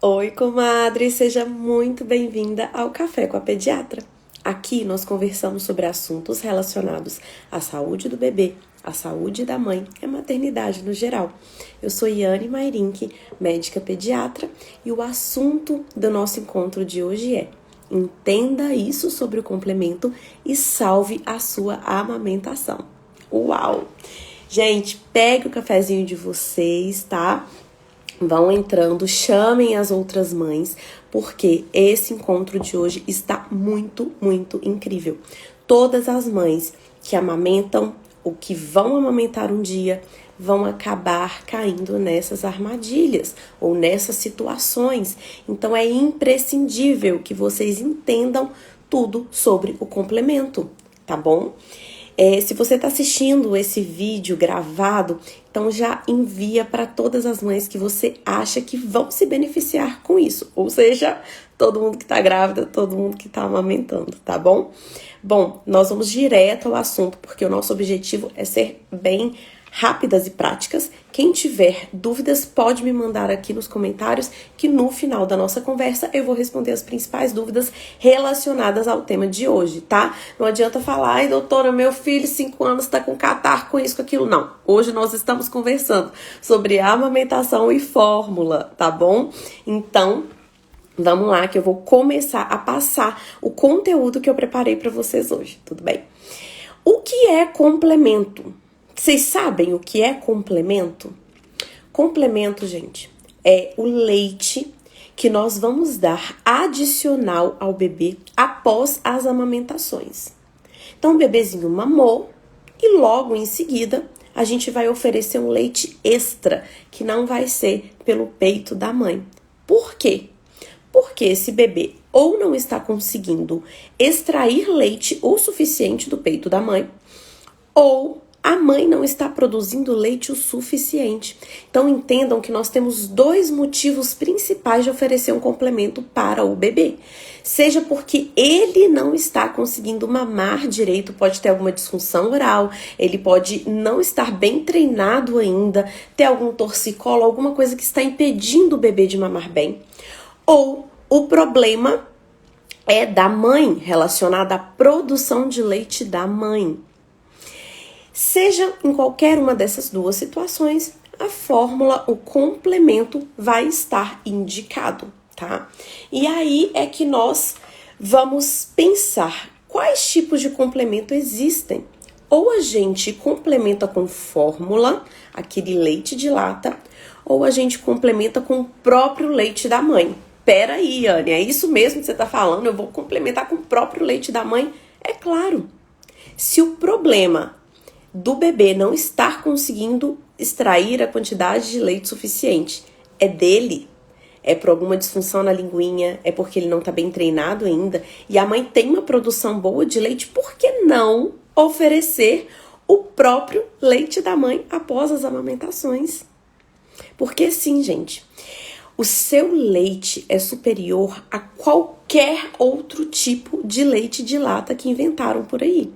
Oi, comadre, seja muito bem-vinda ao Café com a Pediatra. Aqui nós conversamos sobre assuntos relacionados à saúde do bebê, à saúde da mãe e à maternidade no geral. Eu sou Yane Mairink, médica pediatra, e o assunto do nosso encontro de hoje é: entenda isso sobre o complemento e salve a sua amamentação. Uau! Gente, pegue o cafezinho de vocês, tá? Vão entrando, chamem as outras mães, porque esse encontro de hoje está muito, muito incrível. Todas as mães que amamentam ou que vão amamentar um dia vão acabar caindo nessas armadilhas ou nessas situações. Então é imprescindível que vocês entendam tudo sobre o complemento, tá bom? Se você está assistindo esse vídeo gravado, então já envia para todas as mães que você acha que vão se beneficiar com isso. Ou seja, todo mundo que está grávida, todo mundo que está amamentando, tá bom? Bom, nós vamos direto ao assunto, porque o nosso objetivo é ser bem rápidas e práticas. Quem tiver dúvidas pode me mandar aqui nos comentários, que no final da nossa conversa eu vou responder as principais dúvidas relacionadas ao tema de hoje, tá? Não adianta falar: ai, doutora, meu filho, 5 anos, tá com catarro, com isso, com aquilo. Não. Hoje nós estamos conversando sobre amamentação e fórmula, tá bom? Então, vamos lá, que eu vou começar a passar o conteúdo que eu preparei para vocês hoje, tudo bem? O que é complemento? Vocês sabem o que é complemento? Complemento, gente, é o leite que nós vamos dar adicional ao bebê após as amamentações. Então, o bebezinho mamou e logo em seguida a gente vai oferecer um leite extra, que não vai ser pelo peito da mãe. Por quê? Porque esse bebê ou não está conseguindo extrair leite o suficiente do peito da mãe, ou a mãe não está produzindo leite o suficiente. Então, entendam que nós temos 2 motivos principais de oferecer um complemento para o bebê. Seja porque ele não está conseguindo mamar direito, pode ter alguma disfunção oral, ele pode não estar bem treinado ainda, ter algum torcicolo, alguma coisa que está impedindo o bebê de mamar bem. Ou o problema é da mãe, relacionado à produção de leite da mãe. Seja em qualquer uma dessas 2 situações, a fórmula, o complemento vai estar indicado, tá? E aí é que nós vamos pensar quais tipos de complemento existem. Ou a gente complementa com fórmula, aquele leite de lata, ou a gente complementa com o próprio leite da mãe. Pera aí, Anne, é isso mesmo que você tá falando? Eu vou complementar com o próprio leite da mãe? É claro. Se o problema do bebê não estar conseguindo extrair a quantidade de leite suficiente é dele, é por alguma disfunção na linguinha, é porque ele não está bem treinado ainda, e a mãe tem uma produção boa de leite, por que não oferecer o próprio leite da mãe após as amamentações? Porque sim, gente, o seu leite é superior a qualquer outro tipo de leite de lata que inventaram por aí.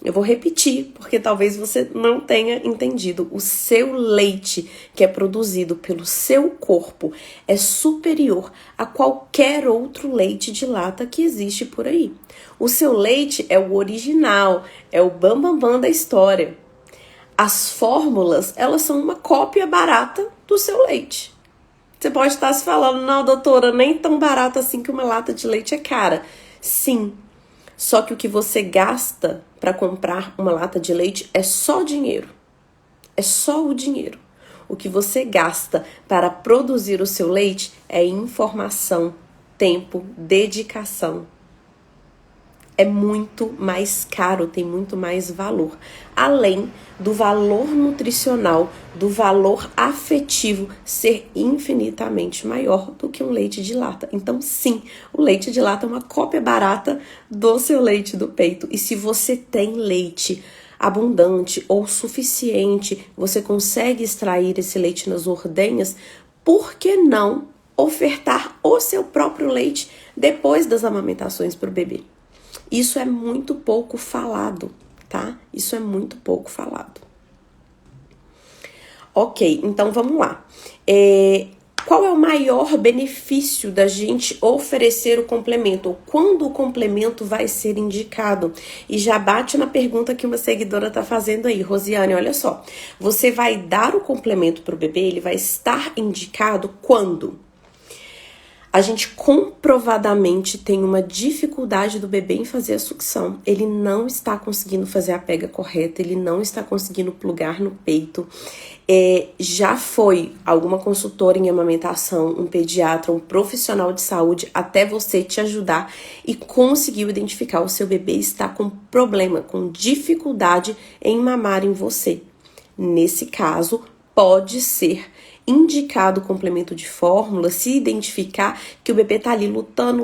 Eu vou repetir, porque talvez você não tenha entendido. O seu leite, que é produzido pelo seu corpo, é superior a qualquer outro leite de lata que existe por aí. O seu leite é o original, é o bambambam da história. As fórmulas, elas são uma cópia barata do seu leite. Você pode estar se falando: não, doutora, nem tão barato assim que uma lata de leite é cara. Sim. Só que o que você gasta para comprar uma lata de leite é só dinheiro. É só o dinheiro. O que você gasta para produzir o seu leite é informação, tempo, dedicação. É muito mais caro, tem muito mais valor. Além do valor nutricional, do valor afetivo ser infinitamente maior do que um leite de lata. Então, sim, o leite de lata é uma cópia barata do seu leite do peito. E se você tem leite abundante ou suficiente, você consegue extrair esse leite nas ordenhas, por que não ofertar o seu próprio leite depois das amamentações para o bebê? Isso é muito pouco falado, tá? Isso é muito pouco falado. Ok, então vamos lá. qual é o maior benefício da gente oferecer o complemento? Ou quando o complemento vai ser indicado? E já bate na pergunta que uma seguidora está fazendo aí. Rosiane, olha só. Você vai dar o complemento para o bebê, ele vai estar indicado quando? A gente comprovadamente tem uma dificuldade do bebê em fazer a sucção. Ele não está conseguindo fazer a pega correta, ele não está conseguindo plugar no peito. Já foi alguma consultora em amamentação, um pediatra, um profissional de saúde, até você te ajudar e conseguiu identificar o seu bebê está com problema, com dificuldade em mamar em você. Nesse caso, pode ser indicado o complemento de fórmula, se identificar que o bebê tá ali lutando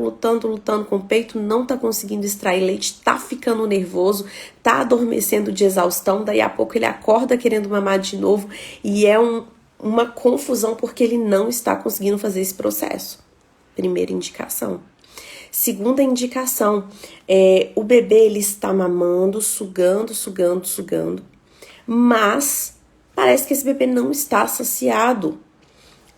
com o peito, não tá conseguindo extrair leite, tá ficando nervoso, tá adormecendo de exaustão, daí a pouco ele acorda querendo mamar de novo e é uma confusão porque ele não está conseguindo fazer esse processo. Primeira indicação. Segunda indicação, o bebê ele está mamando, sugando, mas parece que esse bebê não está saciado.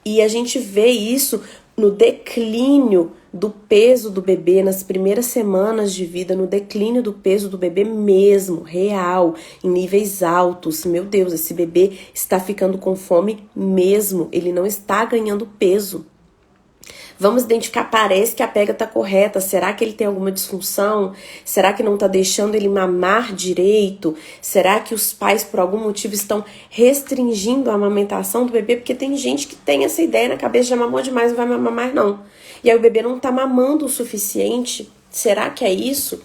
E a gente vê isso no declínio do peso do bebê, nas primeiras semanas de vida, no declínio do peso do bebê mesmo, real, em níveis altos. Meu Deus, esse bebê está ficando com fome mesmo, ele não está ganhando peso. Vamos identificar, parece que a pega está correta. Será que ele tem alguma disfunção? Será que não está deixando ele mamar direito? Será que os pais, por algum motivo, estão restringindo a amamentação do bebê? Porque tem gente que tem essa ideia na cabeça, já mamou demais, não vai mamar mais não. E aí o bebê não está mamando o suficiente. Será que é isso?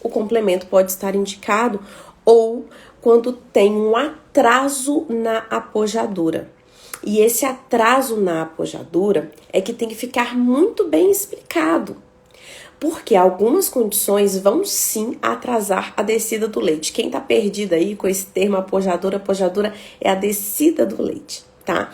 O complemento pode estar indicado. Ou quando tem um atraso na apojadura. E esse atraso na apojadura é que tem que ficar muito bem explicado. Porque algumas condições vão sim atrasar a descida do leite. Quem tá perdido aí com esse termo apojadura é a descida do leite, tá?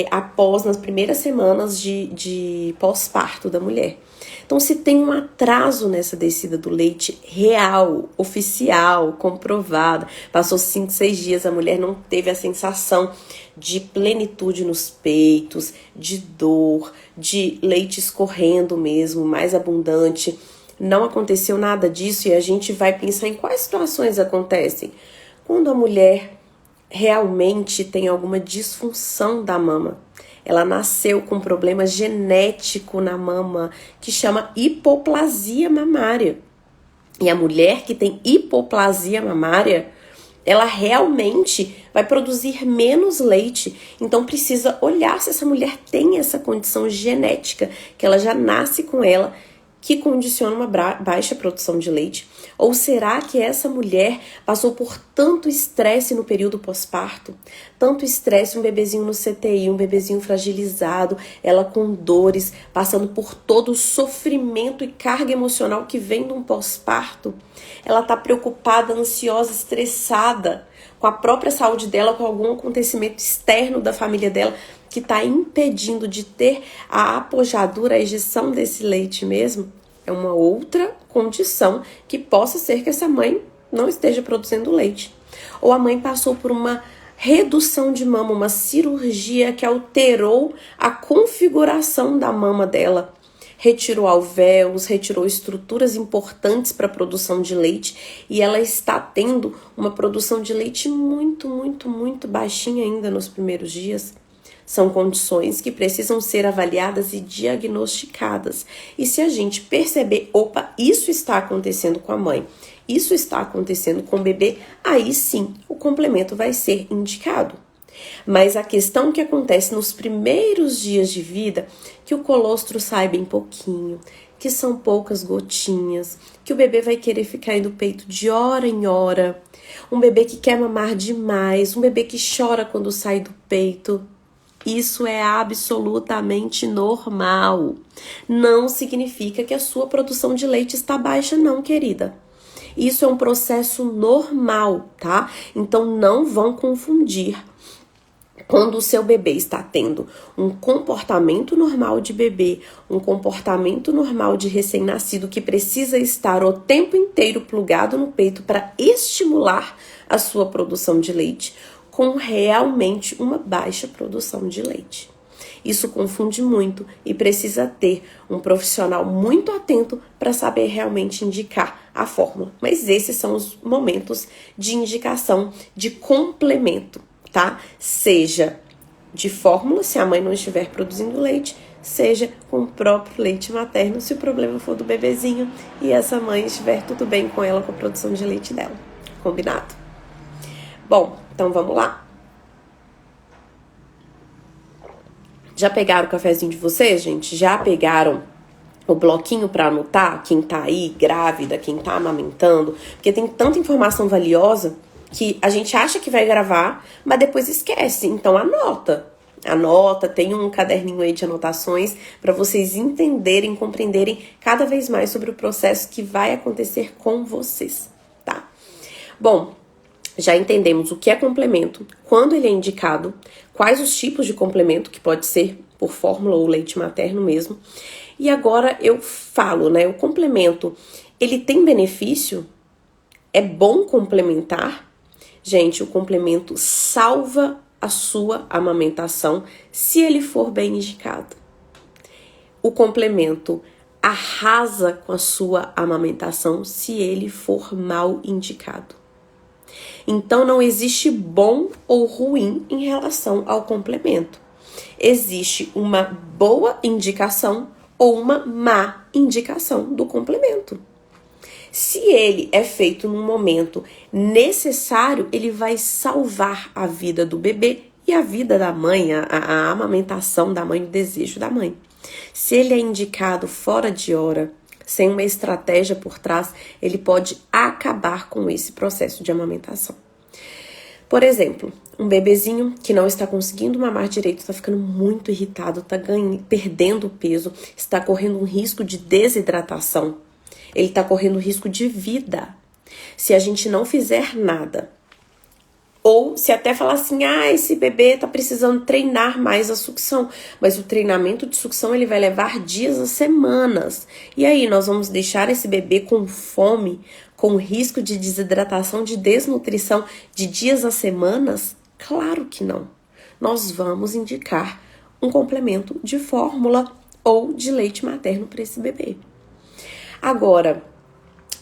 Após, nas primeiras semanas de pós-parto da mulher. Então, se tem um atraso nessa descida do leite real, oficial, comprovada, passou 5, 6 dias, a mulher não teve a sensação de plenitude nos peitos, de dor, de leite escorrendo mesmo, mais abundante, não aconteceu nada disso e a gente vai pensar em quais situações acontecem. Quando a mulher realmente tem alguma disfunção da mama. Ela nasceu com um problema genético na mama que chama hipoplasia mamária. E a mulher que tem hipoplasia mamária, ela realmente vai produzir menos leite. Então precisa olhar se essa mulher tem essa condição genética, que ela já nasce com ela, que condiciona uma baixa produção de leite? Ou será que essa mulher passou por tanto estresse no período pós-parto? Tanto estresse, um bebezinho no CTI, um bebezinho fragilizado, ela com dores, passando por todo o sofrimento e carga emocional que vem de um pós-parto. Ela tá preocupada, ansiosa, estressada com a própria saúde dela, com algum acontecimento externo da família dela, que está impedindo de ter a apojadura, a ejeção desse leite mesmo, é uma outra condição que possa ser que essa mãe não esteja produzindo leite. Ou a mãe passou por uma redução de mama, uma cirurgia que alterou a configuração da mama dela. Retirou alvéolos, retirou estruturas importantes para a produção de leite e ela está tendo uma produção de leite muito baixinha ainda nos primeiros dias. São condições que precisam ser avaliadas e diagnosticadas. E se a gente perceber, opa, isso está acontecendo com a mãe, isso está acontecendo com o bebê, aí sim o complemento vai ser indicado. Mas a questão que acontece nos primeiros dias de vida, que o colostro sai bem pouquinho, que são poucas gotinhas, que o bebê vai querer ficar aí no peito de hora em hora, um bebê que quer mamar demais, um bebê que chora quando sai do peito, isso é absolutamente normal. Não significa que a sua produção de leite está baixa, não, querida. Isso é um processo normal, tá? Então não vão confundir. Quando o seu bebê está tendo um comportamento normal de bebê, um comportamento normal de recém-nascido que precisa estar o tempo inteiro plugado no peito para estimular a sua produção de leite, com realmente uma baixa produção de leite. Isso confunde muito e precisa ter um profissional muito atento para saber realmente indicar a fórmula. Mas esses são os momentos de indicação de complemento, tá? Seja de fórmula, se a mãe não estiver produzindo leite, seja com o próprio leite materno, se o problema for do bebezinho e essa mãe estiver tudo bem com ela, com a produção de leite dela. Combinado? Bom, então vamos lá. Já pegaram o cafezinho de vocês, gente? Já pegaram o bloquinho para anotar? Quem tá aí grávida, quem tá amamentando? Porque tem tanta informação valiosa que a gente acha que vai gravar, mas depois esquece. Então anota. Anota, tem um caderninho aí de anotações para vocês entenderem, compreenderem cada vez mais sobre o processo que vai acontecer com vocês, tá? Bom, já entendemos o que é complemento, quando ele é indicado, quais os tipos de complemento, que pode ser por fórmula ou leite materno mesmo. E agora eu falo, né? O complemento, ele tem benefício? É bom complementar? Gente, o complemento salva a sua amamentação se ele for bem indicado. O complemento arrasa com a sua amamentação se ele for mal indicado. Então não existe bom ou ruim em relação ao complemento. Existe uma boa indicação ou uma má indicação do complemento. Se ele é feito num momento necessário, ele vai salvar a vida do bebê e a vida da mãe, a amamentação da mãe, o desejo da mãe. Se ele é indicado fora de hora, sem uma estratégia por trás, ele pode acabar com esse processo de amamentação. Por exemplo, um bebezinho que não está conseguindo mamar direito, está ficando muito irritado, está perdendo peso, está correndo um risco de desidratação. Ele está correndo risco de vida. Se a gente não fizer nada, ou se até falar assim, esse bebê está precisando treinar mais a sucção, mas o treinamento de sucção ele vai levar dias a semanas. E aí nós vamos deixar esse bebê com fome, com risco de desidratação, de desnutrição de dias a semanas? Claro que não. Nós vamos indicar um complemento de fórmula ou de leite materno para esse bebê. Agora,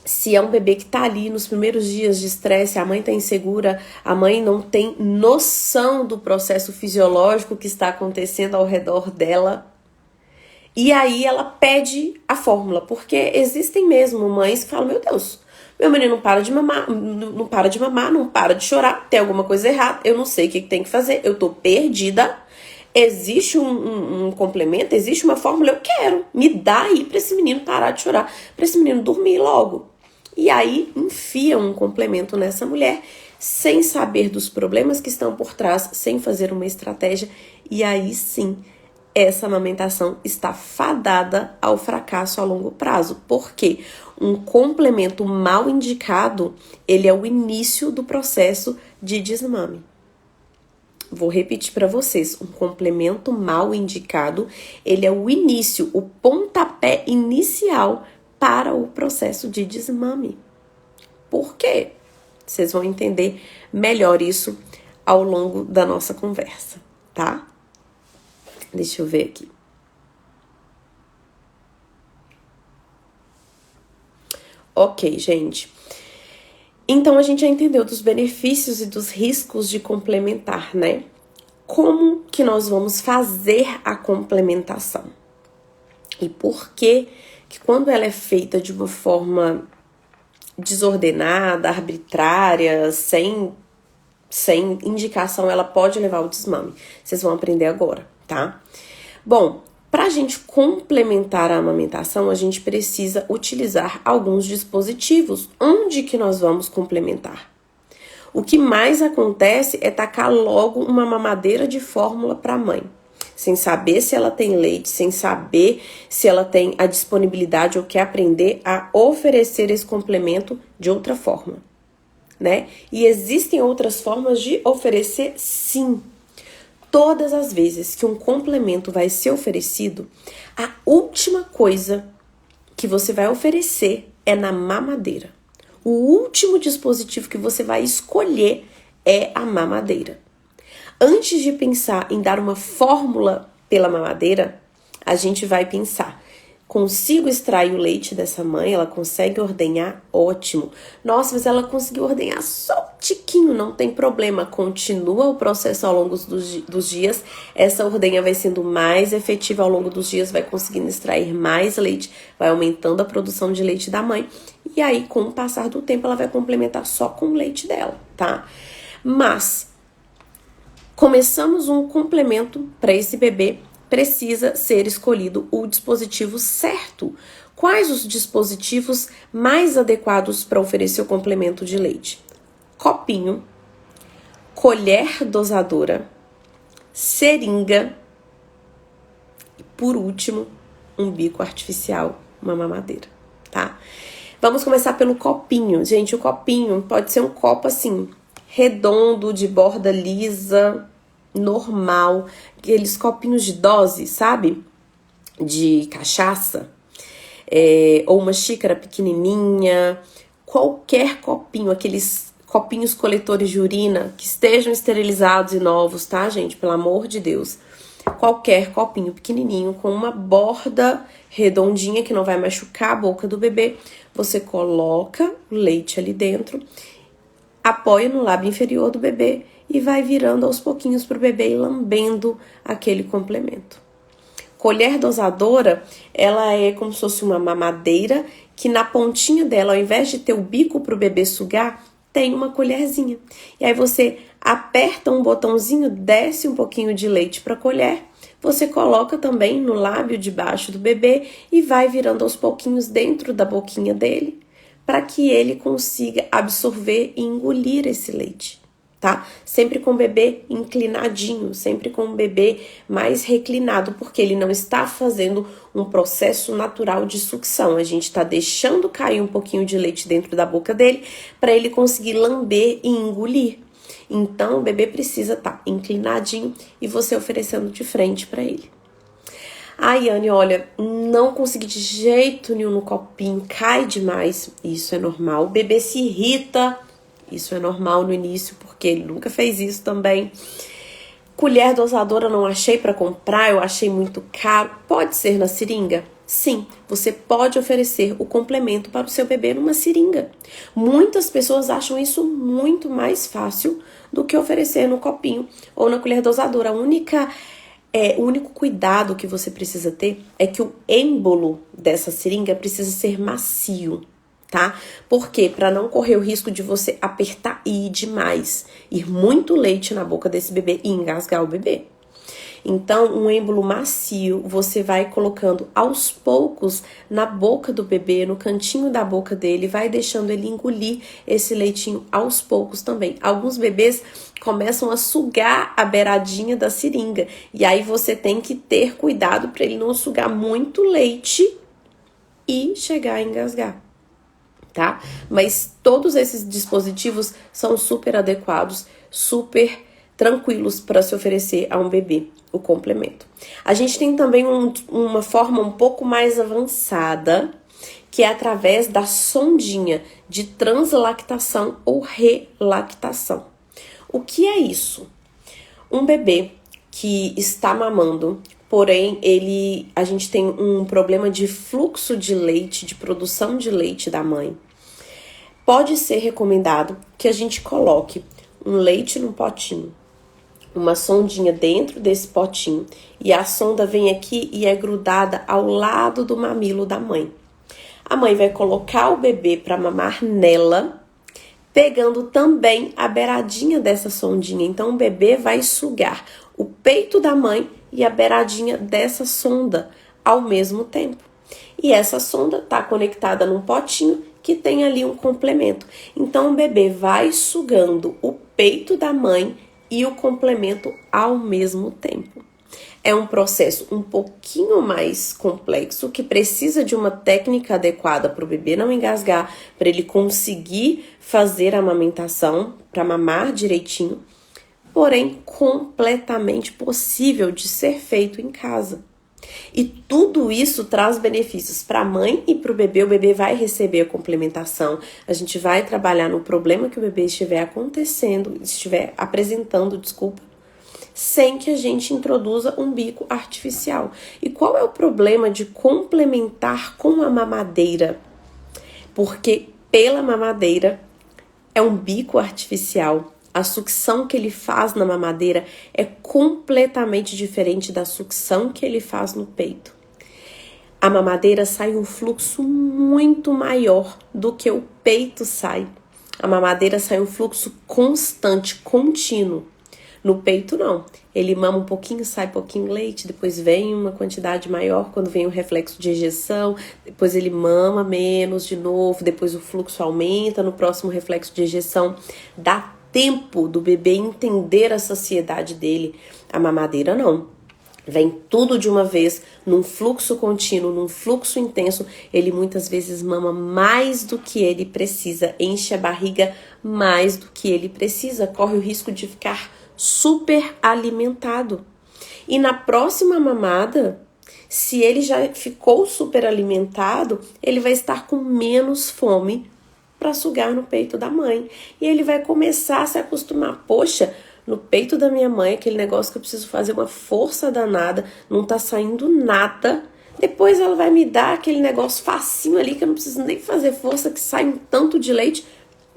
se é um bebê que tá ali nos primeiros dias de estresse, a mãe tá insegura, a mãe não tem noção do processo fisiológico que está acontecendo ao redor dela, e aí ela pede a fórmula, porque existem mesmo mães que falam, meu Deus, meu menino não para de mamar, não para de chorar, tem alguma coisa errada, eu não sei o que tem que fazer, eu tô perdida. Existe um complemento, existe uma fórmula, eu quero. Me dá aí pra esse menino parar de chorar, pra esse menino dormir logo. E aí enfia um complemento nessa mulher, sem saber dos problemas que estão por trás, sem fazer uma estratégia. E aí sim, essa amamentação está fadada ao fracasso a longo prazo. Por quê? Um complemento mal indicado, ele é o início do processo de desmame. Vou repetir para vocês, um complemento mal indicado, ele é o início, o pontapé inicial para o processo de desmame. Por quê? Vocês vão entender melhor isso ao longo da nossa conversa, tá? Deixa eu ver aqui. Ok, gente. Então, a gente já entendeu dos benefícios e dos riscos de complementar, né? Como que nós vamos fazer a complementação? E por que quando ela é feita de uma forma desordenada, arbitrária, sem indicação, ela pode levar ao desmame? Vocês vão aprender agora, tá? Bom, pra gente complementar a amamentação, a gente precisa utilizar alguns dispositivos. Onde que nós vamos complementar? O que mais acontece é tacar logo uma mamadeira de fórmula para a mãe, sem saber se ela tem leite, sem saber se ela tem a disponibilidade ou quer aprender a oferecer esse complemento de outra forma, né? E existem outras formas de oferecer, sim. Todas as vezes que um complemento vai ser oferecido, a última coisa que você vai oferecer é na mamadeira. O último dispositivo que você vai escolher é a mamadeira. Antes de pensar em dar uma fórmula pela mamadeira, a gente vai pensar: consigo extrair o leite dessa mãe? Ela consegue ordenhar? Ótimo. Nossa, mas ela conseguiu ordenhar só um tiquinho, não tem problema. Continua o processo ao longo dos dias. Essa ordenha vai sendo mais efetiva ao longo dos dias, vai conseguindo extrair mais leite, vai aumentando a produção de leite da mãe. E aí, com o passar do tempo, ela vai complementar só com o leite dela, tá? Mas, começamos um complemento para esse bebê, precisa ser escolhido o dispositivo certo. Quais os dispositivos mais adequados para oferecer o complemento de leite? Copinho, colher dosadora, seringa e, por último, um bico artificial, uma mamadeira, tá? Vamos começar pelo copinho. Gente, o copinho pode ser um copo assim, redondo, de borda lisa, normal, aqueles copinhos de dose, sabe? De cachaça, ou uma xícara pequenininha, qualquer copinho, aqueles copinhos coletores de urina que estejam esterilizados e novos, tá, gente? Pelo amor de Deus. Qualquer copinho pequenininho com uma borda redondinha que não vai machucar a boca do bebê, você coloca o leite ali dentro, apoia no lábio inferior do bebê e vai virando aos pouquinhos pro bebê e lambendo aquele complemento. Colher dosadora, ela é como se fosse uma mamadeira que na pontinha dela, ao invés de ter o bico pro bebê sugar, tem uma colherzinha. E aí você aperta um botãozinho, desce um pouquinho de leite para a colher, você coloca também no lábio de baixo do bebê e vai virando aos pouquinhos dentro da boquinha dele, para que ele consiga absorver e engolir esse leite, tá? Sempre com o bebê inclinadinho, sempre com o bebê mais reclinado, porque ele não está fazendo um processo natural de sucção. A gente está deixando cair um pouquinho de leite dentro da boca dele para ele conseguir lamber e engolir. Então, o bebê precisa estar inclinadinho e você oferecendo de frente para ele. Ai, Anne, olha, não consegui de jeito nenhum no copinho, cai demais. Isso é normal. O bebê se irrita. Isso é normal no início, porque ele nunca fez isso também. Colher dosadora não achei para comprar, eu achei muito caro. Pode ser na seringa? Sim, você pode oferecer o complemento para o seu bebê numa seringa. Muitas pessoas acham isso muito mais fácil do que oferecer no copinho ou na colher dosadora. O único cuidado que você precisa ter é que o êmbolo dessa seringa precisa ser macio, tá? Por quê? Para não correr o risco de você apertar e ir demais, ir muito leite na boca desse bebê e engasgar o bebê. Então, um êmbolo macio, você vai colocando aos poucos na boca do bebê, no cantinho da boca dele, vai deixando ele engolir esse leitinho aos poucos também. Alguns bebês começam a sugar a beiradinha da seringa, e aí você tem que ter cuidado para ele não sugar muito leite e chegar a engasgar, tá? Mas todos esses dispositivos são super adequados, super tranquilos para se oferecer a um bebê, o complemento. A gente tem também uma forma um pouco mais avançada, que é através da sondinha de translactação ou relactação. O que é isso? Um bebê que está mamando, porém a gente tem um problema de fluxo de leite, de produção de leite da mãe. Pode ser recomendado que a gente coloque um leite num potinho, uma sondinha dentro desse potinho, e a sonda vem aqui e é grudada ao lado do mamilo da mãe. A mãe vai colocar o bebê para mamar nela, pegando também a beiradinha dessa sondinha. Então, o bebê vai sugar o peito da mãe e a beiradinha dessa sonda ao mesmo tempo. E essa sonda está conectada num potinho que tem ali um complemento. Então, o bebê vai sugando o peito da mãe e o complemento ao mesmo tempo. É um processo um pouquinho mais complexo, que precisa de uma técnica adequada para o bebê não engasgar, para ele conseguir fazer a amamentação, para mamar direitinho, porém completamente possível de ser feito em casa. E tudo isso traz benefícios para a mãe e para o bebê. O bebê vai receber a complementação. A gente vai trabalhar no problema que o bebê estiver apresentando, sem que a gente introduza um bico artificial. E qual é o problema de complementar com a mamadeira? Porque pela mamadeira é um bico artificial. A sucção que ele faz na mamadeira é completamente diferente da sucção que ele faz no peito. A mamadeira sai um fluxo muito maior do que o peito sai. A mamadeira sai um fluxo constante, contínuo. No peito, não. Ele mama um pouquinho, sai pouquinho leite, depois vem uma quantidade maior quando vem o reflexo de ejeção, depois ele mama menos de novo, depois o fluxo aumenta no próximo reflexo de ejeção. Dá tempo do bebê entender a saciedade dele. A mamadeira, não. Vem tudo de uma vez, num fluxo contínuo, num fluxo intenso. Ele muitas vezes mama mais do que ele precisa, enche a barriga mais do que ele precisa, corre o risco de ficar super alimentado. E na próxima mamada, se ele já ficou super alimentado, ele vai estar com menos fome para sugar no peito da mãe. E ele vai começar a se acostumar. Poxa, no peito da minha mãe, aquele negócio que eu preciso fazer uma força danada, não tá saindo nada. Depois ela vai me dar aquele negócio facinho ali, que eu não preciso nem fazer força, que sai um tanto de leite.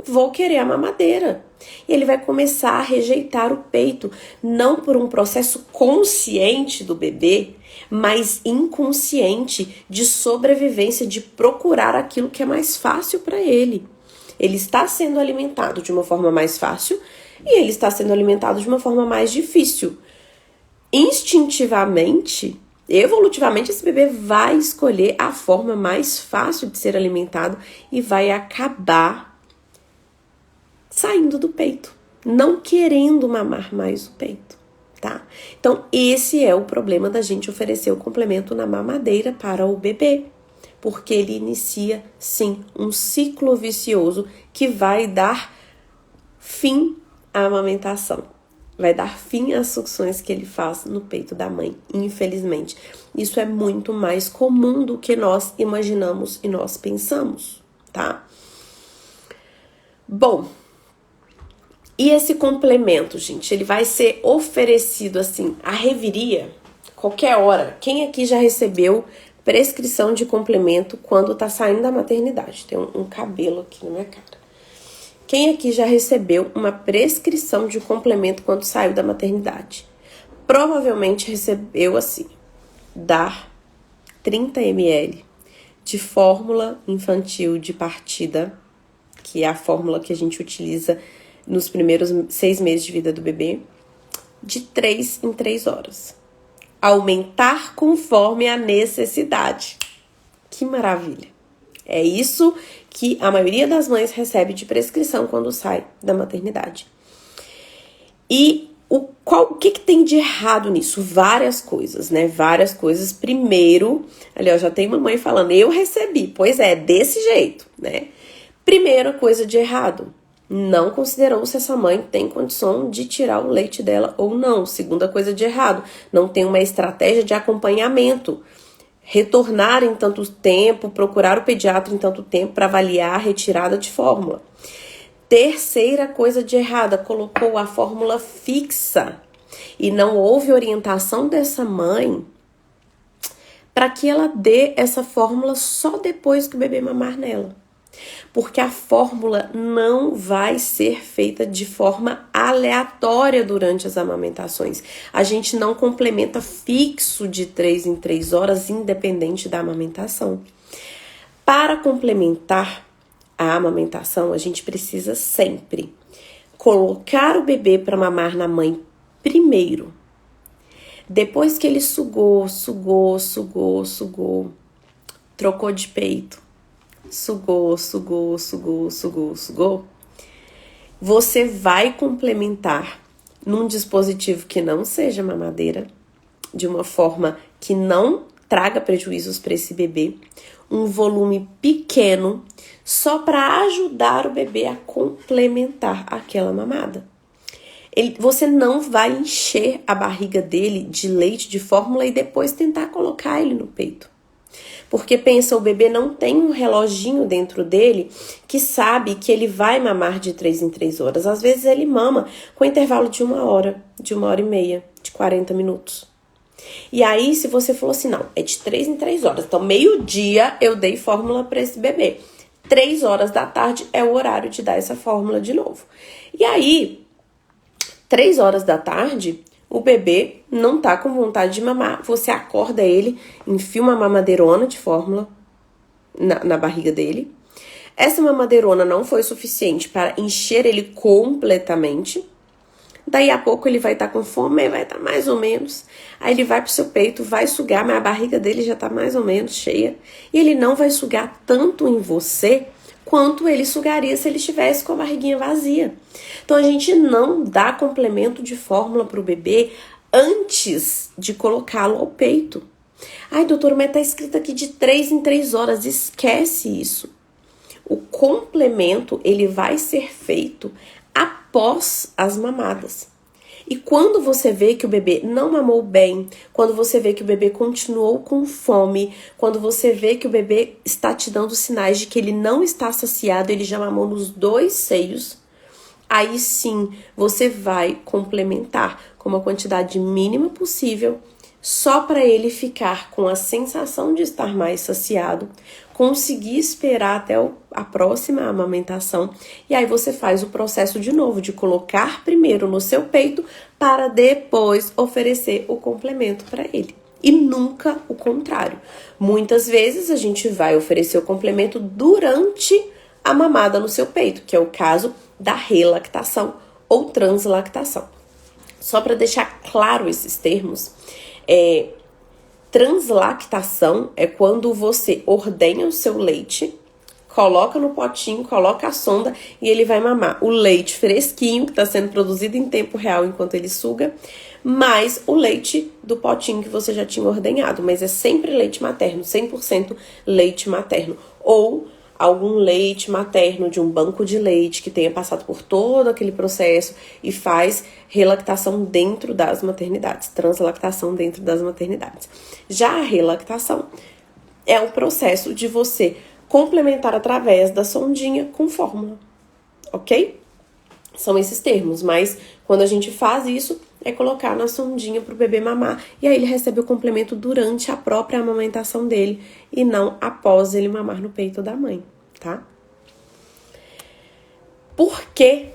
Vou querer a mamadeira. E ele vai começar a rejeitar o peito, não por um processo consciente do bebê, mas inconsciente de sobrevivência, de procurar aquilo que é mais fácil para ele. Ele está sendo alimentado de uma forma mais fácil e ele está sendo alimentado de uma forma mais difícil. Instintivamente, evolutivamente, esse bebê vai escolher a forma mais fácil de ser alimentado e vai acabar saindo do peito, não querendo mamar mais o peito, tá? Então, esse é o problema da gente oferecer o complemento na mamadeira para o bebê, porque ele inicia, sim, um ciclo vicioso que vai dar fim à amamentação, vai dar fim às sucções que ele faz no peito da mãe, infelizmente. Isso é muito mais comum do que nós imaginamos e nós pensamos, tá? Bom, e esse complemento, gente, ele vai ser oferecido assim, a reviria, qualquer hora. Quem aqui já recebeu prescrição de complemento quando tá saindo da maternidade? Tem um cabelo aqui na minha cara. Quem aqui já recebeu uma prescrição de complemento quando saiu da maternidade? Provavelmente recebeu assim, dar 30 ml de fórmula infantil de partida, que é a fórmula que a gente utiliza nos primeiros 6 meses de vida do bebê, de 3 em 3 horas. Aumentar conforme a necessidade. Que maravilha! É isso que a maioria das mães recebe de prescrição quando sai da maternidade. E o que tem de errado nisso? Várias coisas, né? Várias coisas. Primeiro, ali ó, já tem mamãe falando, eu recebi. Pois é, desse jeito, né? Primeira coisa de errado, não considerou se essa mãe tem condição de tirar o leite dela ou não. Segunda coisa de errado, não tem uma estratégia de acompanhamento. Retornar em tanto tempo, procurar o pediatra em tanto tempo para avaliar a retirada de fórmula. Terceira coisa de errada, colocou a fórmula fixa e não houve orientação dessa mãe para que ela dê essa fórmula só depois que o bebê mamar nela. Porque a fórmula não vai ser feita de forma aleatória durante as amamentações. A gente não complementa fixo de 3 em 3 horas, independente da amamentação. Para complementar a amamentação, a gente precisa sempre colocar o bebê para mamar na mãe primeiro. Depois que ele sugou, trocou de peito, sugou, você vai complementar num dispositivo que não seja mamadeira, de uma forma que não traga prejuízos para esse bebê, um volume pequeno, só para ajudar o bebê a complementar aquela mamada. Você não vai encher a barriga dele de leite de fórmula e depois tentar colocar ele no peito. Porque pensa, o bebê não tem um reloginho dentro dele que sabe que ele vai mamar de 3 em 3 horas. Às vezes ele mama com intervalo de 1 hora, de 1 hora e meia, de 40 minutos. E aí, se você falou assim, não, é de 3 em 3 horas. Então, meio-dia eu dei fórmula para esse bebê. 3 horas da tarde é o horário de dar essa fórmula de novo. E aí, 3 horas da tarde, o bebê não tá com vontade de mamar. Você acorda ele, enfia uma mamadeirona de fórmula na barriga dele. Essa mamadeirona não foi suficiente para encher ele completamente. Daí a pouco ele vai estar com fome, vai estar mais ou menos. Aí ele vai pro seu peito, vai sugar, mas a barriga dele já tá mais ou menos cheia. E ele não vai sugar tanto em você quanto ele sugaria se ele estivesse com a barriguinha vazia. Então a gente não dá complemento de fórmula pro bebê antes de colocá-lo ao peito. Ai, doutor, mas tá escrito aqui de 3 em 3 horas. Esquece isso. O complemento, ele vai ser feito após as mamadas. E quando você vê que o bebê não mamou bem, quando você vê que o bebê continuou com fome, quando você vê que o bebê está te dando sinais de que ele não está saciado, ele já mamou nos 2 seios, aí sim você vai complementar com uma quantidade mínima possível, só para ele ficar com a sensação de estar mais saciado, conseguir esperar até a próxima amamentação, e aí você faz o processo de novo, de colocar primeiro no seu peito, para depois oferecer o complemento para ele. E nunca o contrário. Muitas vezes a gente vai oferecer o complemento durante a mamada no seu peito, que é o caso da relactação ou translactação. Só para deixar claro esses termos, translactação é quando você ordenha o seu leite, coloca no potinho, coloca a sonda e ele vai mamar o leite fresquinho, que está sendo produzido em tempo real enquanto ele suga, mais o leite do potinho que você já tinha ordenhado, mas é sempre leite materno, 100% leite materno, ou algum leite materno de um banco de leite que tenha passado por todo aquele processo e faz relactação dentro das maternidades, translactação dentro das maternidades. Já a relactação é o processo de você complementar através da sondinha com fórmula, ok? São esses termos, mas quando a gente faz isso, é colocar na sondinha para o bebê mamar. E aí ele recebe o complemento durante a própria amamentação dele e não após ele mamar no peito da mãe, tá? Por que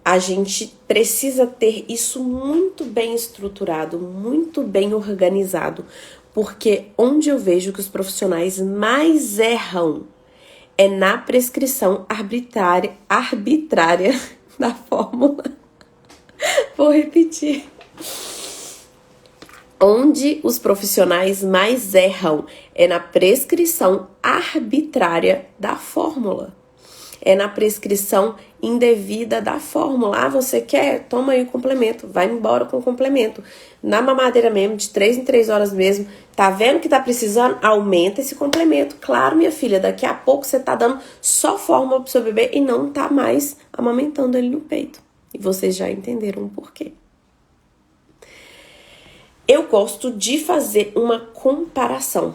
a gente precisa ter isso muito bem estruturado, muito bem organizado? Porque onde eu vejo que os profissionais mais erram é na prescrição arbitrária da fórmula. Vou repetir. Onde os profissionais mais erram é na prescrição arbitrária da fórmula. É na prescrição indevida da fórmula. Ah, você quer? Toma aí o complemento. Vai embora com o complemento. Na mamadeira mesmo, de 3 em 3 horas mesmo. Tá vendo que tá precisando? Aumenta esse complemento. Claro, minha filha, daqui a pouco você tá dando só fórmula pro seu bebê e não tá mais amamentando ele no peito. E vocês já entenderam o porquê. Eu gosto de fazer uma comparação.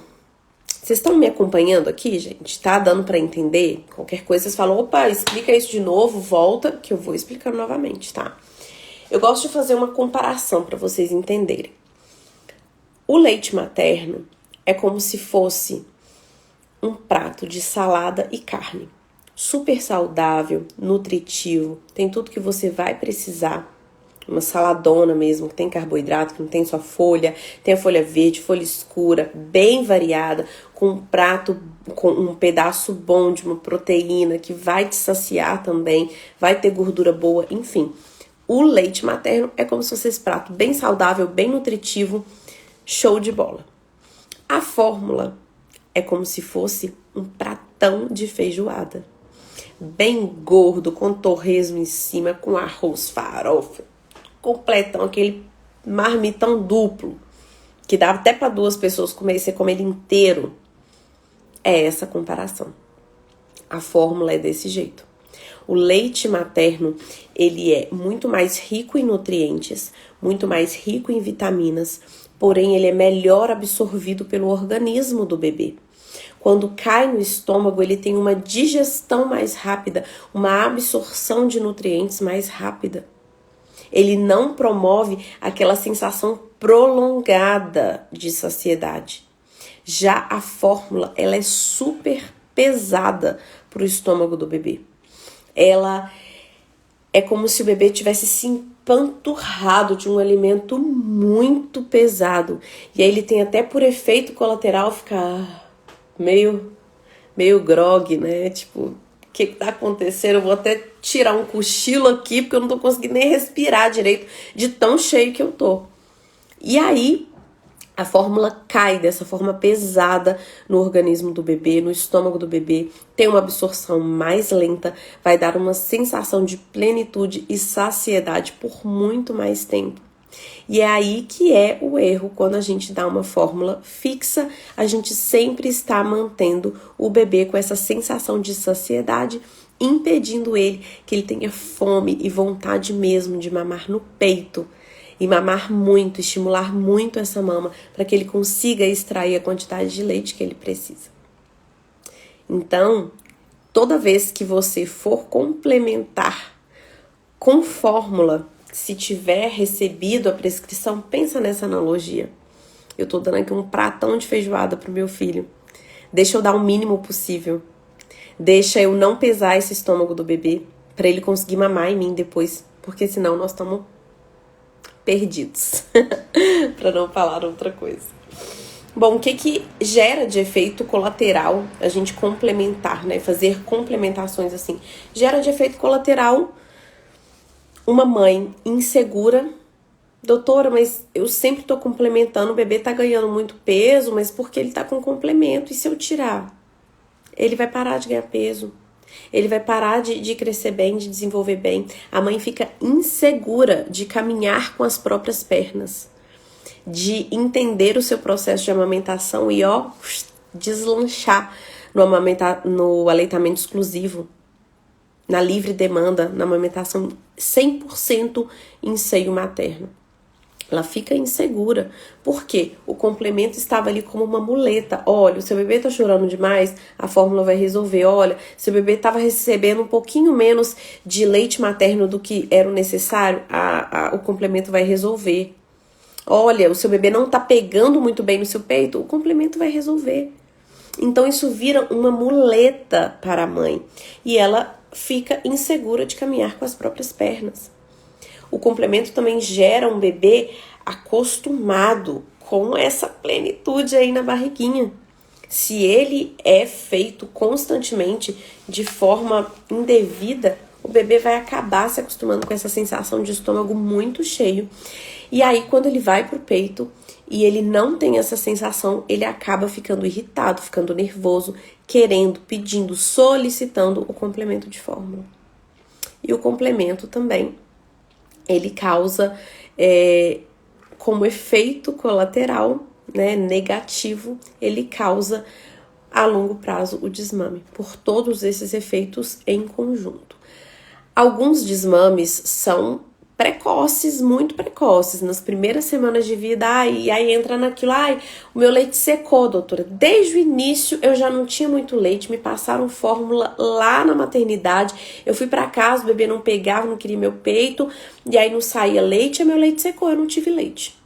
Vocês estão me acompanhando aqui, gente? Tá dando pra entender? Qualquer coisa, vocês falam, opa, explica isso de novo, volta, que eu vou explicando novamente, tá? Eu gosto de fazer uma comparação pra vocês entenderem. O leite materno é como se fosse um prato de salada e carne. Super saudável, nutritivo, tem tudo que você vai precisar. Uma saladona mesmo, que tem carboidrato, que não tem só folha, tem a folha verde, folha escura, bem variada, com um prato, com um pedaço bom de uma proteína que vai te saciar também, vai ter gordura boa, enfim. O leite materno é como se fosse esse prato bem saudável, bem nutritivo, show de bola. A fórmula é como se fosse um pratão de feijoada. Bem gordo, com torresmo em cima, com arroz, farofa, completão, aquele marmitão duplo, que dá até para 2 pessoas comer e você come ele inteiro. É essa comparação. A fórmula é desse jeito. O leite materno, ele é muito mais rico em nutrientes, muito mais rico em vitaminas, porém ele é melhor absorvido pelo organismo do bebê. Quando cai no estômago, ele tem uma digestão mais rápida, uma absorção de nutrientes mais rápida. Ele não promove aquela sensação prolongada de saciedade. Já a fórmula, ela é super pesada para o estômago do bebê. Ela é como se o bebê tivesse se empanturrado de um alimento muito pesado. E aí ele tem até por efeito colateral ficar meio grogue, né? Tipo, o que tá acontecendo? Eu vou até tirar um cochilo aqui porque eu não tô conseguindo nem respirar direito de tão cheio que eu tô. E aí a fórmula cai dessa forma pesada no organismo do bebê, no estômago do bebê, tem uma absorção mais lenta, vai dar uma sensação de plenitude e saciedade por muito mais tempo. E é aí que é o erro quando a gente dá uma fórmula fixa, a gente sempre está mantendo o bebê com essa sensação de saciedade, impedindo ele que ele tenha fome e vontade mesmo de mamar no peito. E mamar muito, estimular muito essa mama para que ele consiga extrair a quantidade de leite que ele precisa. Então, toda vez que você for complementar com fórmula, se tiver recebido a prescrição, pensa nessa analogia. Eu tô dando aqui um pratão de feijoada pro meu filho. Deixa eu dar o mínimo possível. Deixa eu não pesar esse estômago do bebê para ele conseguir mamar em mim depois, porque senão nós estamos perdidos, para não falar outra coisa. Bom, o que gera de efeito colateral a gente complementar, né? Fazer complementações assim. Gera de efeito colateral uma mãe insegura. Doutora, mas eu sempre tô complementando, o bebê tá ganhando muito peso, mas porque ele tá com complemento, e se eu tirar? Ele vai parar de ganhar peso. Ele vai parar de crescer bem, de desenvolver bem. A mãe fica insegura de caminhar com as próprias pernas, de entender o seu processo de amamentação e deslanchar no aleitamento exclusivo, na livre demanda, na amamentação 100% em seio materno. Ela fica insegura, porque o complemento estava ali como uma muleta. Olha, o seu bebê tá chorando demais, a fórmula vai resolver. Olha, seu bebê estava recebendo um pouquinho menos de leite materno do que era o necessário, o complemento vai resolver. Olha, o seu bebê não tá pegando muito bem no seu peito, o complemento vai resolver. Então isso vira uma muleta para a mãe, e ela fica insegura de caminhar com as próprias pernas. O complemento também gera um bebê acostumado com essa plenitude aí na barriguinha. Se ele é feito constantemente de forma indevida, o bebê vai acabar se acostumando com essa sensação de estômago muito cheio. E aí, quando ele vai pro peito e ele não tem essa sensação, ele acaba ficando irritado, ficando nervoso, querendo, pedindo, solicitando o complemento de fórmula. E o complemento também, ele causa, como efeito colateral, né, negativo, ele causa a longo prazo o desmame, por todos esses efeitos em conjunto. Alguns desmames são precoces, muito precoces, nas primeiras semanas de vida, e aí entra naquilo, o meu leite secou, doutora, desde o início eu já não tinha muito leite, me passaram fórmula lá na maternidade, eu fui pra casa, o bebê não pegava, não queria meu peito, e aí não saía leite, e meu leite secou, eu não tive leite.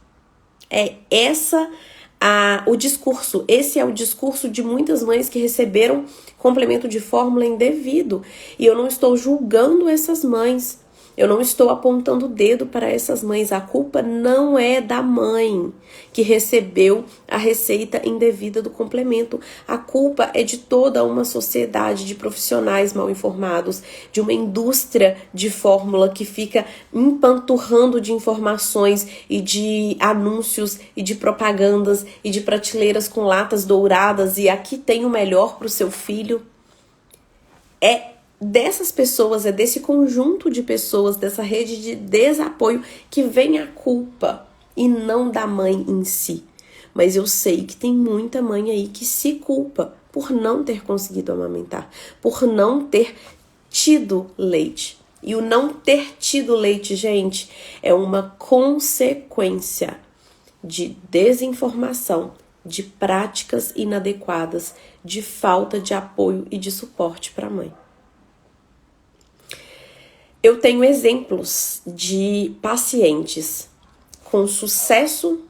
O discurso, esse é o discurso de muitas mães que receberam complemento de fórmula indevido, e eu não estou julgando essas mães. Eu não estou apontando o dedo para essas mães. A culpa não é da mãe que recebeu a receita indevida do complemento. A culpa é de toda uma sociedade de profissionais mal informados, de uma indústria de fórmula que fica empanturrando de informações e de anúncios e de propagandas e de prateleiras com latas douradas e aqui tem o melhor para o seu filho. Dessas pessoas, desse conjunto de pessoas, dessa rede de desapoio que vem a culpa e não da mãe em si. Mas eu sei que tem muita mãe aí que se culpa por não ter conseguido amamentar, por não ter tido leite. E o não ter tido leite, gente, é uma consequência. de desinformação, de práticas inadequadas, de falta de apoio e de suporte para a mãe. Eu tenho exemplos de pacientes com sucesso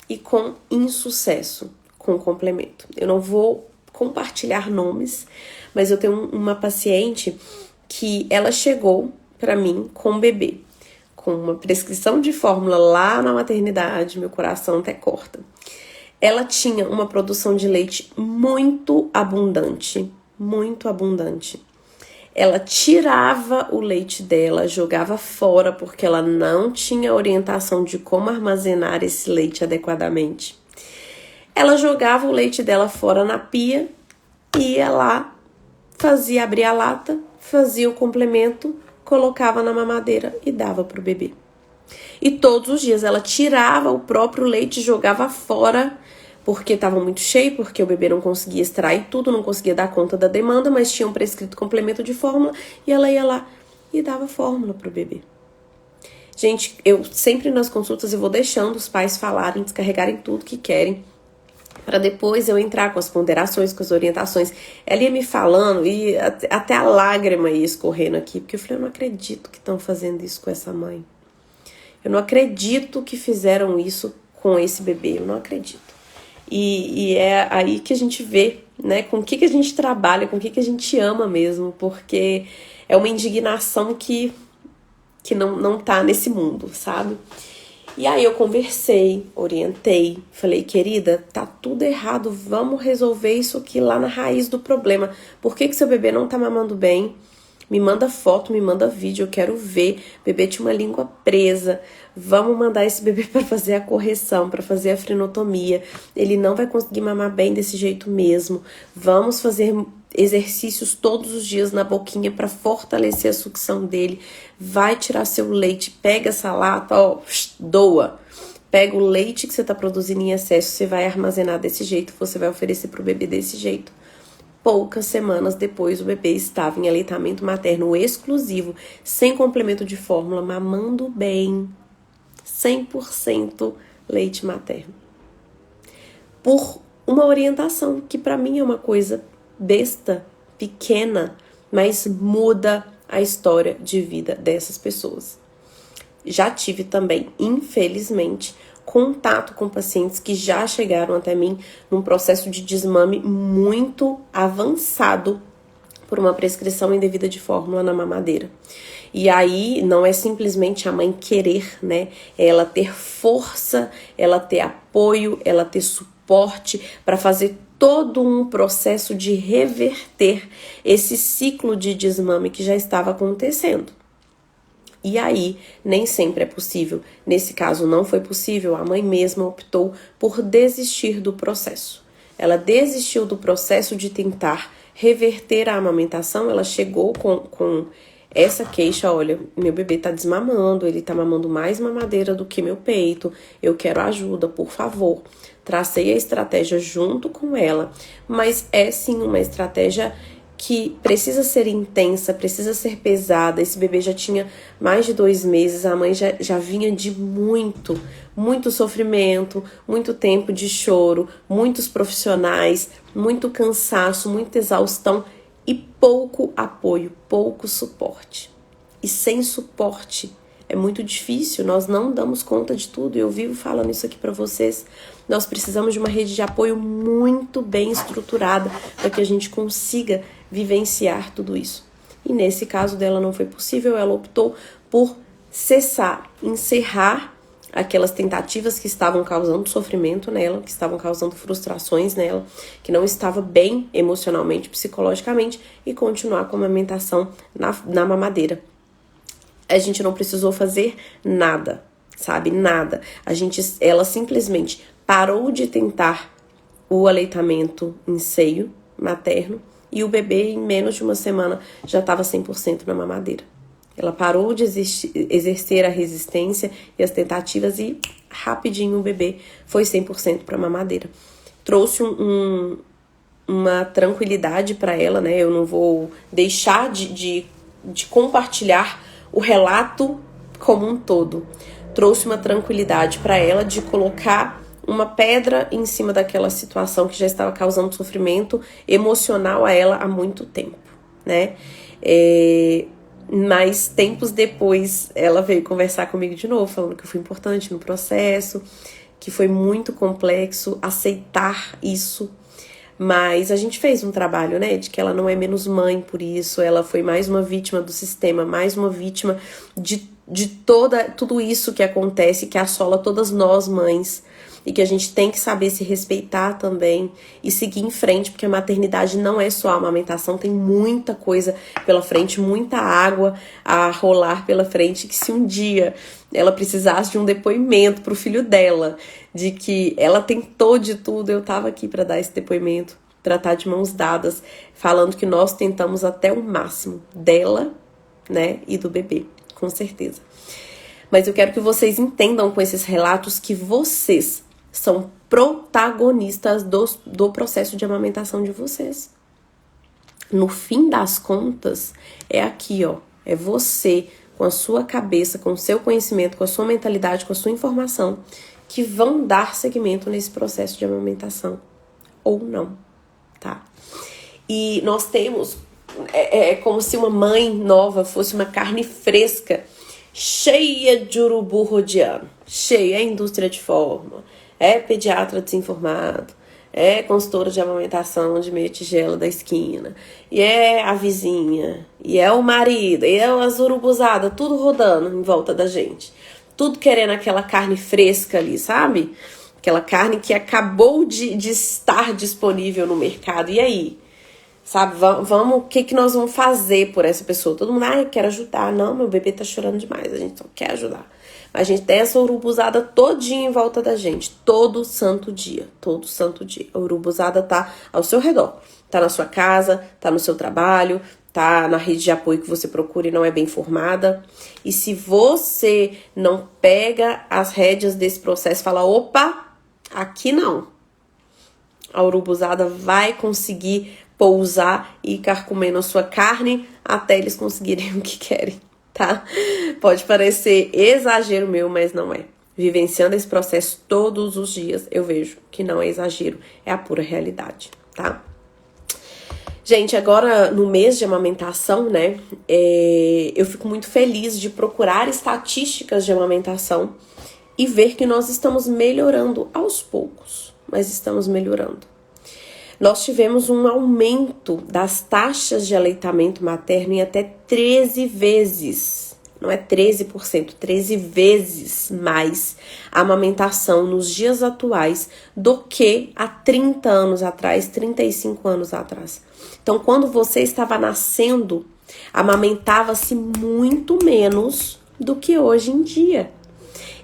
e com insucesso com o complemento. Eu não vou compartilhar nomes, mas eu tenho uma paciente que ela chegou para mim com um bebê, com uma prescrição de fórmula lá na maternidade, meu coração até corta. Ela tinha uma produção de leite muito abundante, muito abundante. Ela tirava o leite dela, jogava fora, porque ela não tinha orientação de como armazenar esse leite adequadamente. Ela jogava o leite dela fora na pia, ia lá, fazia abrir a lata, fazia o complemento, colocava na mamadeira e dava para o bebê. E todos os dias ela tirava o próprio leite e jogava fora, porque estava muito cheio, porque o bebê não conseguia extrair tudo, não conseguia dar conta da demanda, mas tinha um prescrito complemento de fórmula e ela ia lá e dava fórmula para o bebê. Gente, eu sempre nas consultas eu vou deixando os pais falarem, descarregarem tudo que querem, para depois eu entrar com as ponderações, com as orientações. Ela ia me falando e até a lágrima ia escorrendo aqui, porque eu falei, eu não acredito que estão fazendo isso com essa mãe. Eu não acredito que fizeram isso com esse bebê, eu não acredito. E é aí que a gente vê, né, com o que a gente trabalha, com o que a gente ama mesmo, porque é uma indignação que não tá nesse mundo, sabe? E aí eu conversei, orientei, falei, querida, tá tudo errado, vamos resolver isso aqui lá na raiz do problema. Por que seu bebê não tá mamando bem? Me manda foto, me manda vídeo, eu quero ver. O bebê tinha uma língua presa. Vamos mandar esse bebê para fazer a correção, para fazer a frenotomia. Ele não vai conseguir mamar bem desse jeito mesmo. Vamos fazer exercícios todos os dias na boquinha para fortalecer a sucção dele. Vai tirar seu leite, pega essa lata, ó, doa. Pega o leite que você está produzindo em excesso, você vai armazenar desse jeito, você vai oferecer para o bebê desse jeito. Poucas semanas depois, o bebê estava em aleitamento materno exclusivo, sem complemento de fórmula, mamando bem, 100% leite materno. Por uma orientação, que para mim é uma coisa besta, pequena, mas muda a história de vida dessas pessoas. Já tive também, infelizmente, contato com pacientes que já chegaram até mim num processo de desmame muito avançado por uma prescrição indevida de fórmula na mamadeira. E aí não é simplesmente a mãe querer, né? É ela ter força, ela ter apoio, ela ter suporte para fazer todo um processo de reverter esse ciclo de desmame que já estava acontecendo. E aí, nem sempre é possível. Nesse caso, não foi possível. A mãe mesma optou por desistir do processo. Ela desistiu do processo de tentar reverter a amamentação. Ela chegou com essa queixa, olha, meu bebê tá desmamando, ele tá mamando mais mamadeira do que meu peito, eu quero ajuda, por favor. Tracei a estratégia junto com ela, mas é sim uma estratégia que precisa ser intensa, precisa ser pesada. Esse bebê já tinha mais de 2 meses, a mãe já vinha de muito sofrimento, muito tempo de choro, muitos profissionais, muito cansaço, muita exaustão e pouco apoio, pouco suporte. E sem suporte é muito difícil, nós não damos conta de tudo. Eu vivo falando isso aqui para vocês. Nós precisamos de uma rede de apoio muito bem estruturada para que a gente consiga vivenciar tudo isso. E nesse caso dela não foi possível, ela optou por cessar, encerrar aquelas tentativas que estavam causando sofrimento nela, que estavam causando frustrações nela, que não estava bem emocionalmente, psicologicamente, e continuar com a amamentação na mamadeira. A gente não precisou fazer nada, sabe? Nada. Ela simplesmente parou de tentar o aleitamento em seio materno e o bebê, em menos de uma semana, já estava 100% na mamadeira. Ela parou de exercer a resistência e as tentativas e rapidinho o bebê foi 100% para a mamadeira. Trouxe uma tranquilidade para ela, né? Eu não vou deixar de compartilhar o relato como um todo. trouxe uma tranquilidade para ela de colocar uma pedra em cima daquela situação que já estava causando sofrimento emocional a ela há muito tempo, né? Mas tempos depois ela veio conversar comigo de novo, falando que eu fui importante no processo, que foi muito complexo aceitar isso. Mas a gente fez um trabalho, né, de que ela não é menos mãe por isso, ela foi mais uma vítima do sistema, mais uma vítima de tudo isso que acontece, que assola todas nós mães, e que a gente tem que saber se respeitar também e seguir em frente, porque a maternidade não é só a amamentação, tem muita coisa pela frente, muita água a rolar pela frente, que se um dia ela precisasse de um depoimento pro filho dela, de que ela tentou de tudo, eu tava aqui para dar esse depoimento, tratar de mãos dadas, falando que nós tentamos até o máximo dela, né, e do bebê, com certeza. Mas eu quero que vocês entendam com esses relatos que vocês são protagonistas do processo de amamentação de vocês. No fim das contas, é aqui, ó, é você, com a sua cabeça, com o seu conhecimento, com a sua mentalidade, com a sua informação, que vão dar seguimento nesse processo de amamentação, ou não, tá? E nós temos, é como se uma mãe nova fosse uma carne fresca, cheia de urubu rodeando, cheia, é indústria de forma, é pediatra desinformado, é consultora de amamentação de meia tigela da esquina, e é a vizinha, e é o marido, e é as urubuzadas, tudo rodando em volta da gente. Tudo querendo aquela carne fresca ali, sabe? Aquela carne que acabou de estar disponível no mercado. E aí? Sabe, vamos, o que nós vamos fazer por essa pessoa? Todo mundo, eu quero ajudar. Não, meu bebê tá chorando demais, a gente só quer ajudar. Mas a gente tem essa urubuzada todinha em volta da gente, todo santo dia. A urubuzada tá ao seu redor. Tá na sua casa, tá no seu trabalho, tá na rede de apoio que você procura e não é bem formada. E se você não pega as rédeas desse processo e fala, opa, aqui não. A urubuzada vai conseguir pousar e ir comendo a sua carne até eles conseguirem o que querem, tá? Pode parecer exagero meu, mas não é. Vivenciando esse processo todos os dias, eu vejo que não é exagero, é a pura realidade, tá? Gente, agora no mês de amamentação, né, eu fico muito feliz de procurar estatísticas de amamentação e ver que nós estamos melhorando aos poucos, mas estamos melhorando. Nós tivemos um aumento das taxas de aleitamento materno em até 13 vezes, não é 13%, 13 vezes mais a amamentação nos dias atuais do que há 30 anos atrás, 35 anos atrás. Então, quando você estava nascendo, amamentava-se muito menos do que hoje em dia.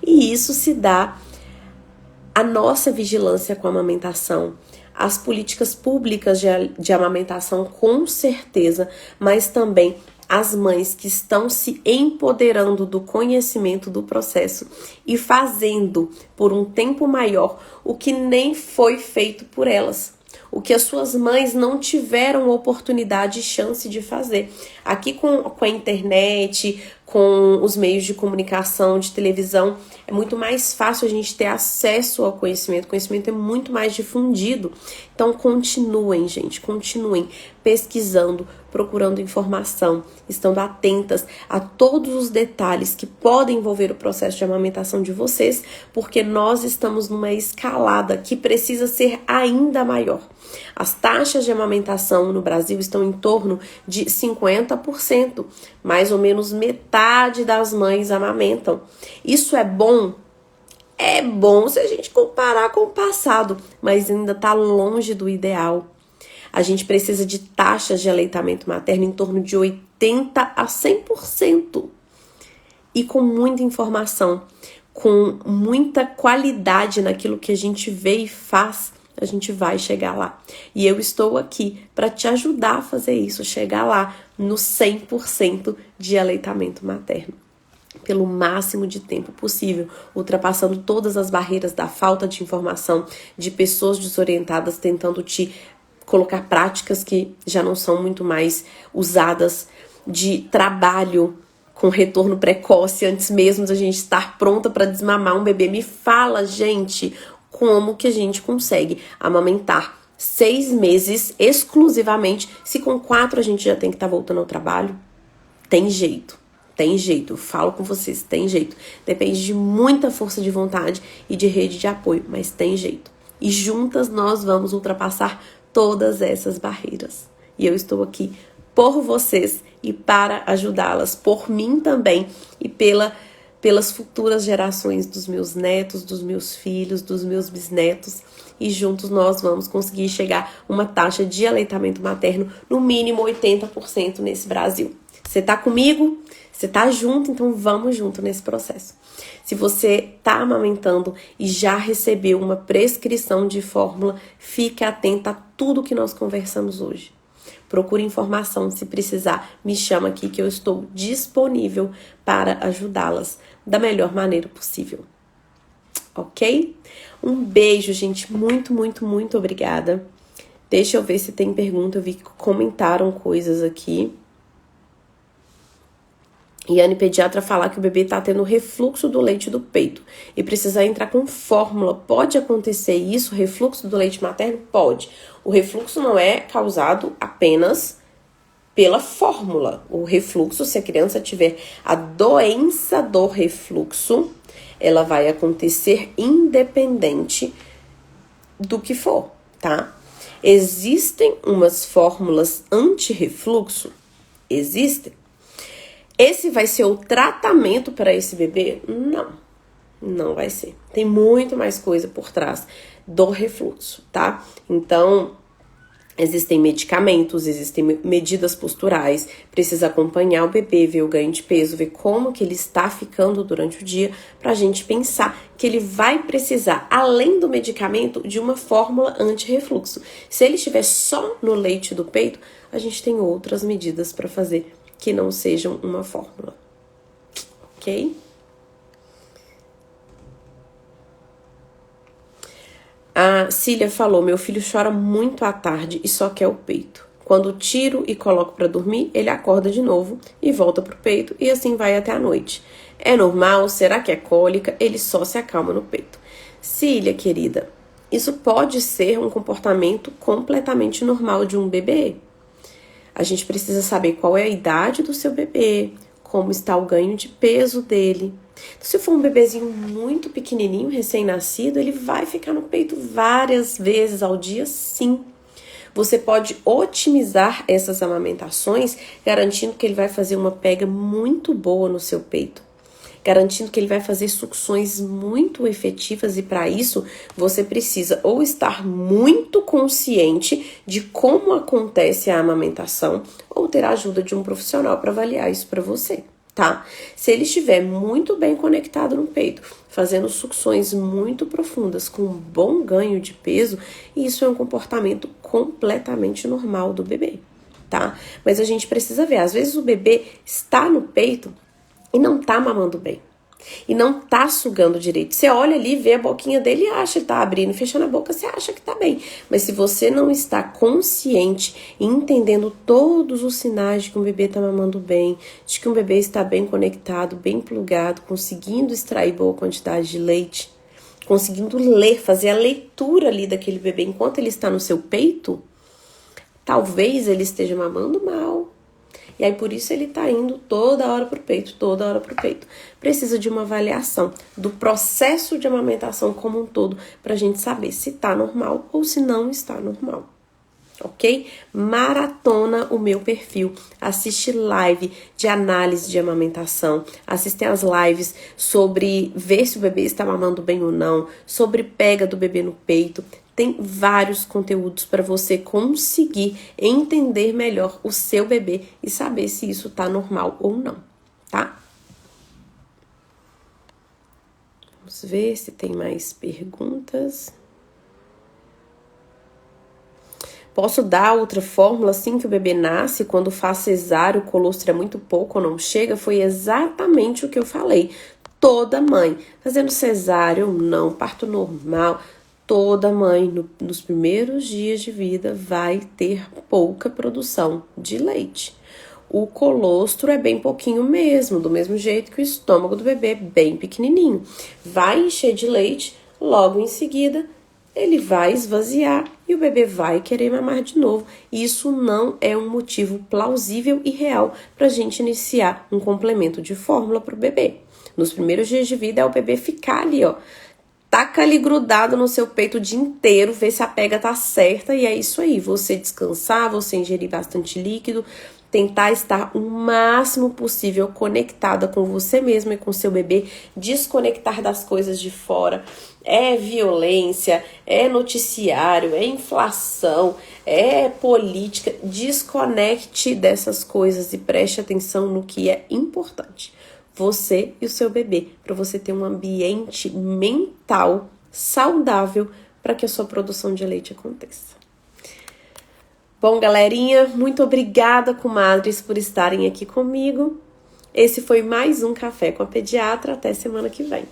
E isso se dá à nossa vigilância com a amamentação, as políticas públicas de amamentação, com certeza, mas também as mães que estão se empoderando do conhecimento do processo e fazendo por um tempo maior o que nem foi feito por elas, o que as suas mães não tiveram oportunidade e chance de fazer. Aqui com a internet, com os meios de comunicação, de televisão, é muito mais fácil a gente ter acesso ao conhecimento. O conhecimento é muito mais difundido. Então continuem, gente, continuem pesquisando, procurando informação, estando atentas a todos os detalhes que podem envolver o processo de amamentação de vocês, porque nós estamos numa escalada que precisa ser ainda maior. As taxas de amamentação no Brasil estão em torno de 50%, mais ou menos metade das mães amamentam. Isso é bom? É bom se a gente comparar com o passado, mas ainda está longe do ideal. A gente precisa de taxas de aleitamento materno em torno de 80% a 100%. E com muita informação, com muita qualidade naquilo que a gente vê e faz, a gente vai chegar lá. E eu estou aqui para te ajudar a fazer isso, chegar lá no 100% de aleitamento materno, pelo máximo de tempo possível, ultrapassando todas as barreiras da falta de informação, de pessoas desorientadas tentando te colocar práticas que já não são muito mais usadas, de trabalho com retorno precoce, antes mesmo da gente estar pronta para desmamar um bebê. Me fala, gente, como que a gente consegue amamentar 6 meses exclusivamente, se com 4 a gente já tem que estar voltando ao trabalho? Tem jeito, tem jeito. Eu falo com vocês, tem jeito. Depende de muita força de vontade e de rede de apoio, mas tem jeito. E juntas nós vamos ultrapassar todas essas barreiras. E eu estou aqui por vocês e para ajudá-las, por mim também e pelas futuras gerações dos meus netos, dos meus filhos, dos meus bisnetos. E juntos nós vamos conseguir chegar a uma taxa de aleitamento materno no mínimo 80% nesse Brasil. Você tá comigo? Você tá junto? Então vamos junto nesse processo. Se você tá amamentando e já recebeu uma prescrição de fórmula, fique atenta a tudo que nós conversamos hoje. Procure informação, se precisar, me chama aqui que eu estou disponível para ajudá-las da melhor maneira possível. Ok? Um beijo, gente. Muito, muito, muito obrigada. Deixa eu ver se tem pergunta. Eu vi que comentaram coisas aqui. Yane, pediatra, falar que o bebê tá tendo refluxo do leite do peito e precisar entrar com fórmula. Pode acontecer isso? Refluxo do leite materno? Pode. O refluxo não é causado apenas pela fórmula. O refluxo, se a criança tiver a doença do refluxo, ela vai acontecer independente do que for, tá? Existem umas fórmulas anti-refluxo? Existem. Esse vai ser o tratamento para esse bebê? Não, não vai ser. Tem muito mais coisa por trás do refluxo, tá? Então, existem medicamentos, existem medidas posturais, precisa acompanhar o bebê, ver o ganho de peso, ver como que ele está ficando durante o dia, pra gente pensar que ele vai precisar, além do medicamento, de uma fórmula anti-refluxo. Se ele estiver só no leite do peito, a gente tem outras medidas para fazer que não sejam uma fórmula, ok? A Cília falou, meu filho chora muito à tarde e só quer o peito. Quando tiro e coloco para dormir, ele acorda de novo e volta pro peito e assim vai até a noite. É normal? Será que é cólica? Ele só se acalma no peito. Cília, querida, isso pode ser um comportamento completamente normal de um bebê. A gente precisa saber qual é a idade do seu bebê, como está o ganho de peso dele. Então, se for um bebezinho muito pequenininho, recém-nascido, ele vai ficar no peito várias vezes ao dia, sim. Você pode otimizar essas amamentações, garantindo que ele vai fazer uma pega muito boa no seu peito. Garantindo que ele vai fazer sucções muito efetivas e para isso você precisa ou estar muito consciente de como acontece a amamentação ou ter a ajuda de um profissional para avaliar isso para você, tá? Se ele estiver muito bem conectado no peito, fazendo sucções muito profundas com um bom ganho de peso, isso é um comportamento completamente normal do bebê, tá? Mas a gente precisa ver, às vezes o bebê está no peito e não tá mamando bem. E não tá sugando direito. Você olha ali, vê a boquinha dele e acha que tá abrindo e fechando a boca, você acha que tá bem. Mas se você não está consciente e entendendo todos os sinais de que um bebê tá mamando bem, de que um bebê está bem conectado, bem plugado, conseguindo extrair boa quantidade de leite, conseguindo ler, fazer a leitura ali daquele bebê enquanto ele está no seu peito, talvez ele esteja mamando mal. E aí, por isso, ele tá indo toda hora pro peito, toda hora pro peito. Precisa de uma avaliação do processo de amamentação como um todo, pra gente saber se tá normal ou se não está normal. Ok? Maratona o meu perfil, assiste live de análise de amamentação, assiste as lives sobre ver se o bebê está mamando bem ou não, sobre pega do bebê no peito. Tem vários conteúdos para você conseguir entender melhor o seu bebê e saber se isso tá normal ou não, tá? Vamos ver se tem mais perguntas. Posso dar outra fórmula assim que o bebê nasce, quando faz cesárea, o colostro é muito pouco ou não chega? Foi exatamente o que eu falei. Toda mãe fazendo cesárea ou não, parto normal, toda mãe nos primeiros dias de vida vai ter pouca produção de leite. o colostro é bem pouquinho mesmo, do mesmo jeito que o estômago do bebê é bem pequenininho. Vai encher de leite, logo em seguida ele vai esvaziar e o bebê vai querer mamar de novo. Isso não é um motivo plausível e real para a gente iniciar um complemento de fórmula para o bebê. Nos primeiros dias de vida é o bebê ficar ali, ó, taca ali grudado no seu peito o dia inteiro, ver se a pega tá certa e é isso aí. Você descansar, você ingerir bastante líquido, tentar estar o máximo possível conectada com você mesma e com seu bebê, desconectar das coisas de fora. É violência, é noticiário, é inflação, é política. Desconecte dessas coisas e preste atenção no que é importante. Você e o seu bebê, para você ter um ambiente mental saudável para que a sua produção de leite aconteça. Bom, galerinha, muito obrigada, comadres, por estarem aqui comigo. Esse foi mais um Café com a Pediatra. Até semana que vem.